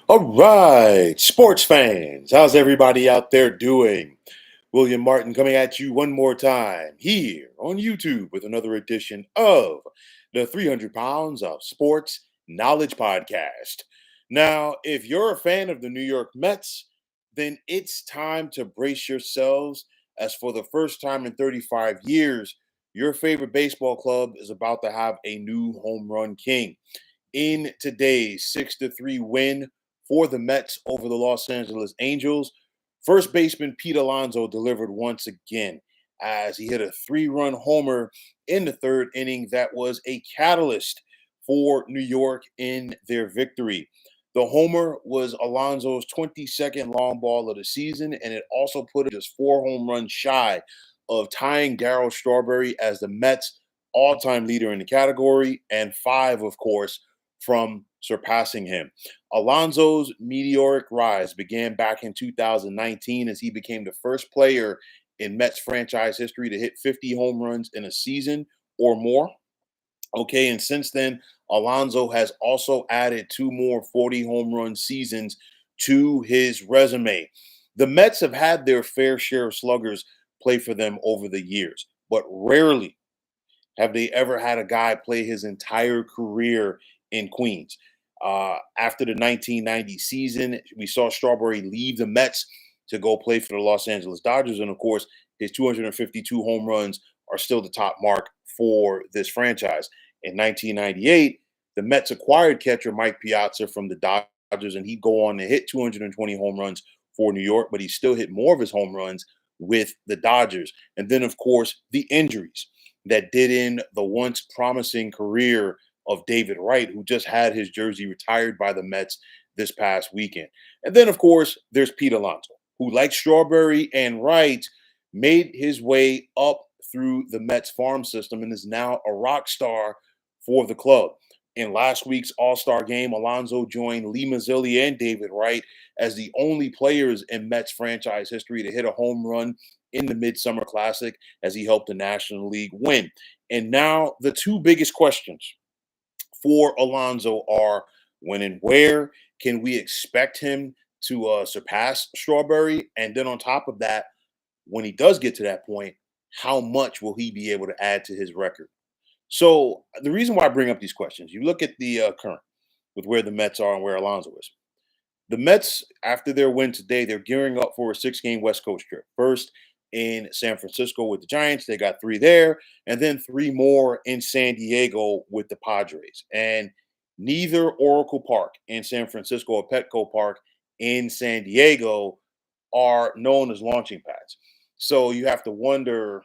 All right, sports fans, how's everybody out there doing? William Martin coming at you one more time here on YouTube with another edition of the 300 Pounds of Sports Knowledge Podcast. Now, if you're a fan of the New York Mets, then it's time to brace yourselves as for the first time in 35 years, your favorite baseball club is about to have a new home run king in today's 6-3 win for the Mets over the Los Angeles Angels. First baseman Pete Alonso delivered once again as he hit a 3-run homer in the third inning that was a catalyst for New York in their victory. The homer was Alonso's 22nd long ball of the season, and it also put him just 4 home runs shy of tying Darryl Strawberry as the Mets all-time leader in the category, and 5, of course, from surpassing him. Alonso's meteoric rise began back in 2019 as he became the first player in Mets franchise history to hit 50 home runs in a season or more. Okay, and since then, Alonso has also added 2 more 40 home run seasons to his resume. The Mets have had their fair share of sluggers play for them over the years, but rarely have they ever had a guy play his entire career in Queens? After the 1990 season, we saw Strawberry leave the Mets to go play for the Los Angeles Dodgers. And of course, his 252 home runs are still the top mark for this franchise. In 1998, the Mets acquired catcher Mike Piazza from the Dodgers, and he'd go on to hit 220 home runs for New York, but he still hit more of his home runs with the Dodgers. And then, of course, the injuries that did in the once promising career of David Wright, who just had his jersey retired by the Mets this past weekend. And then, of course, there's Pete Alonso, who, like Strawberry and Wright, made his way up through the Mets farm system and is now a rock star for the club. In last week's All-Star game, Alonso joined Lee Mazzilli and David Wright as the only players in Mets franchise history to hit a home run in the Midsummer Classic as he helped the National League win. And now the two biggest questions for Alonso are: when and where can we expect him to surpass Strawberry? And then on top of that, when he does get to that point, how much will he be able to add to his record? So the reason why I bring up these questions, you look at the current with where the Mets are and where Alonso is. The Mets, after their win today, they're gearing up for a 6-game West Coast trip. First in San Francisco with the Giants, they got 3 there, and then 3 more in San Diego with the Padres. And neither Oracle Park in San Francisco or Petco Park in San Diego are known as launching pads. So you have to wonder,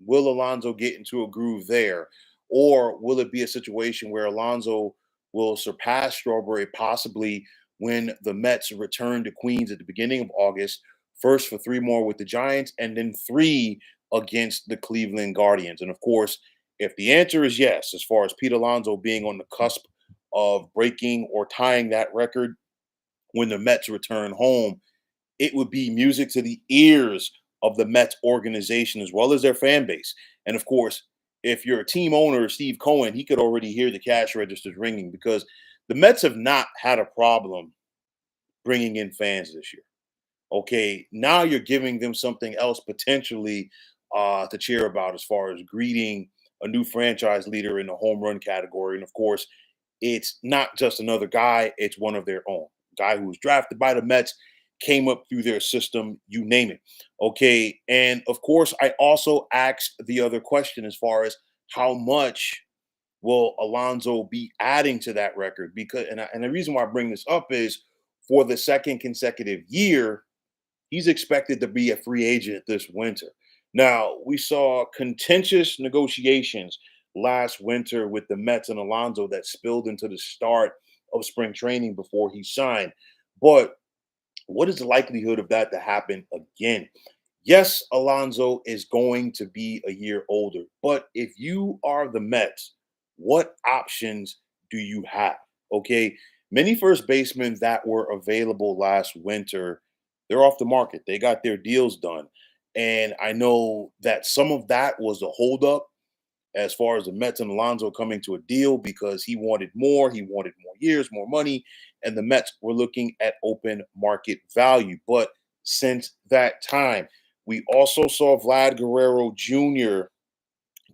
will Alonso get into a groove there? Or will it be a situation where Alonso will surpass Strawberry possibly when the Mets return to Queens at the beginning of August, first for 3 more with the Giants, and then 3 against the Cleveland Guardians? And of course, if the answer is yes, as far as Pete Alonso being on the cusp of breaking or tying that record when the Mets return home, it would be music to the ears of the Mets organization as well as their fan base. And of course, if you're a team owner, Steve Cohen, he could already hear the cash registers ringing because the Mets have not had a problem bringing in fans this year. Okay, now you're giving them something else potentially to cheer about as far as greeting a new franchise leader in the home run category. And of course, it's not just another guy, it's one of their own. Guy who was drafted by the Mets, came up through their system, you name it. Okay. And of course, I also asked the other question as far as how much will Alonso be adding to that record? Because, and the reason why I bring this up is for the second consecutive year, he's expected to be a free agent this winter. Now, we saw contentious negotiations last winter with the Mets and Alonso that spilled into the start of spring training before he signed. But what is the likelihood of that to happen again? Yes, Alonso is going to be a year older, but if you are the Mets, what options do you have? Okay. Many first basemen that were available last winter, they're off the market. They got their deals done. And I know that some of that was a holdup as far as the Mets and Alonso coming to a deal because he wanted more years, more money, and the Mets were looking at open market value. But since that time, we also saw Vlad Guerrero Jr.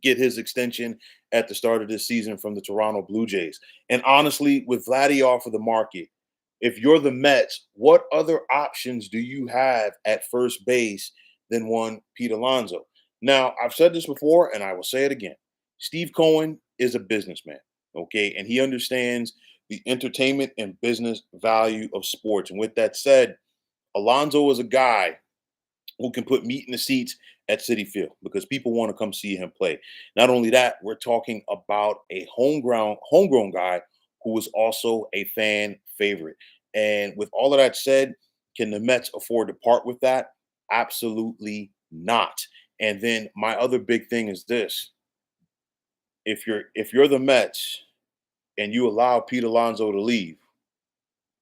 get his extension at the start of this season from the Toronto Blue Jays. And honestly, with Vladdy off of the market, if you're the Mets, what other options do you have at first base than one Pete Alonso? Now, I've said this before and I will say it again. Steve Cohen is a businessman, okay? And he understands the entertainment and business value of sports. And with that said, Alonso is a guy who can put meat in the seats at City Field because people want to come see him play. Not only that, we're talking about a homegrown guy who is also a fan favorite. And with all of that said, can the Mets afford to part with that? Absolutely not. And then my other big thing is this. If you're the Mets and you allow Pete Alonso to leave,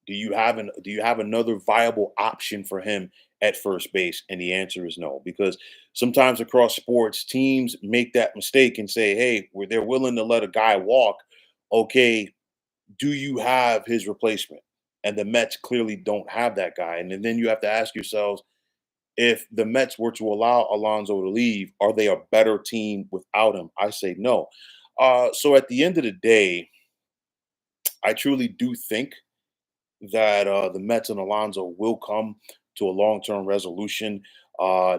do you have another viable option for him at first base? And the answer is no, because sometimes across sports, teams make that mistake and say, "Hey, where they're willing to let a guy walk, okay, do you have his replacement?" And the Mets clearly don't have that guy. And then you have to ask yourselves, if the Mets were to allow Alonso to leave, are they a better team without him? I say no. So at the end of the day, I truly do think that the Mets and Alonso will come to a long-term resolution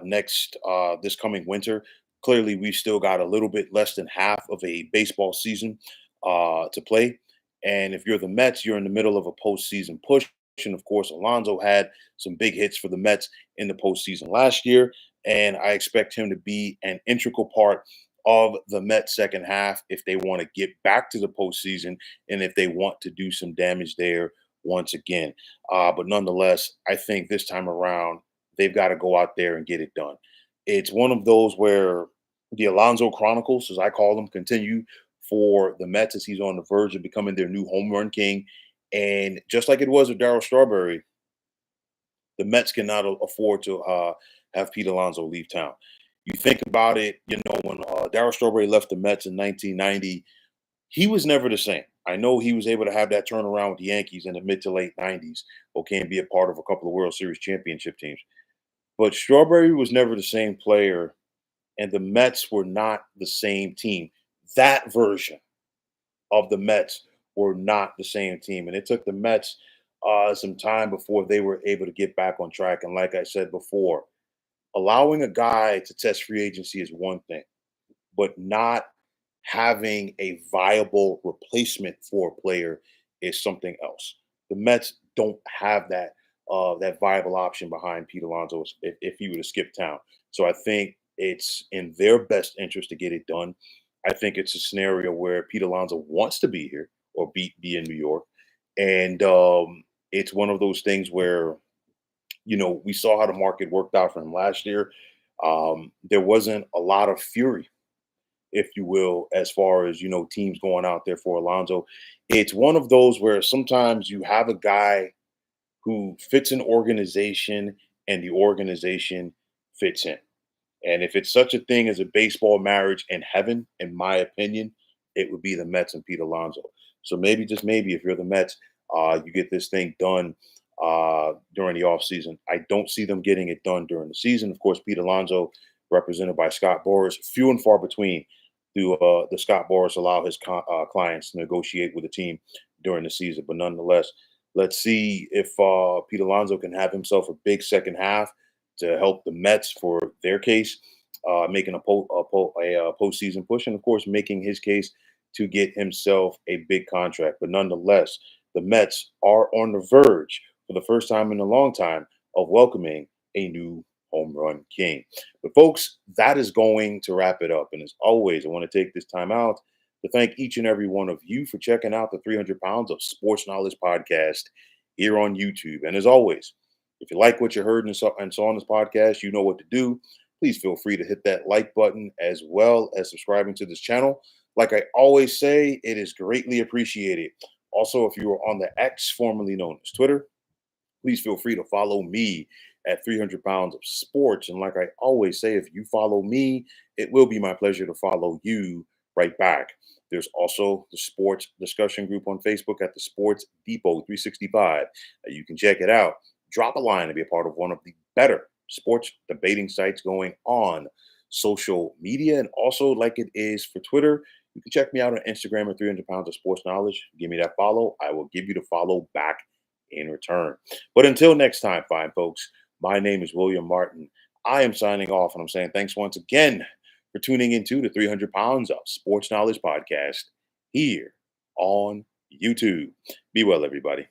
next this coming winter. Clearly, we've still got a little bit less than half of a baseball season to play, and if you're the Mets, you're in the middle of a postseason push. And of course, Alonso had some big hits for the Mets in the postseason last year, and I expect him to be an integral part of the Mets second half if they want to get back to the postseason and if they want to do some damage there once again. But nonetheless, I think this time around, they've got to go out there and get it done. It's one of those where the Alonso Chronicles, as I call them, continue for the Mets as he's on the verge of becoming their new home run king. And just like it was with Darryl Strawberry, the Mets cannot afford to have Pete Alonso leave town. You think about it, when Darryl Strawberry left the Mets in 1990, he was never the same. I know he was able to have that turnaround with the Yankees in the mid to late 90s, okay, and be a part of a couple of World Series championship teams. But Strawberry was never the same player, and the Mets were not the same team. That version of the Mets were not the same team. And it took the Mets some time before they were able to get back on track. And like I said before, allowing a guy to test free agency is one thing, but not having a viable replacement for a player is something else. The Mets don't have that viable option behind Pete Alonso if he were to skip town. So I think it's in their best interest to get it done. I think it's a scenario where Pete Alonso wants to be here or be in New York, and it's one of those things where we saw how the market worked out for him last year. There wasn't a lot of fury, if you will, as far as teams going out there for Alonso. It's one of those where sometimes you have a guy who fits an organization and the organization fits him. And if it's such a thing as a baseball marriage in heaven, in my opinion, it would be the Mets and Pete Alonso. So maybe, just maybe, if you're the Mets, you get this thing done during the offseason. I don't see them getting it done during the season. Of course, Pete Alonso, represented by Scott Boras, few and far between do the Scott Boras allow his clients to negotiate with the team during the season. But nonetheless, let's see if Pete Alonso can have himself a big second half to help the Mets for their case, making a postseason push, and of course making his case to get himself a big contract. But nonetheless, the Mets are on the verge for the first time in a long time of welcoming a new home run king. But folks, that is going to wrap it up. And as always, I want to take this time out to thank each and every one of you for checking out the 300 Pounds of Sports Knowledge podcast here on YouTube. And as always, if you like what you heard and saw on this podcast, you know what to do. Please feel free to hit that like button as well as subscribing to this channel. Like I always say, it is greatly appreciated. Also, if you are on the X, formerly known as Twitter, please feel free to follow me at 300 Pounds of Sports. And like I always say, if you follow me, it will be my pleasure to follow you right back. There's also the sports discussion group on Facebook at the Sports Depot 365. You can check it out. Drop a line to be a part of one of the better sports debating sites going on social media. And also, like it is for Twitter, you can check me out on Instagram at 300 pounds of sports knowledge. Give me that follow. I will give you the follow back in return. But until next time, fine folks, my name is William Martin. I am signing off, and I'm saying thanks once again for tuning into the 300 Pounds of Sports Knowledge podcast here on YouTube. Be well, everybody.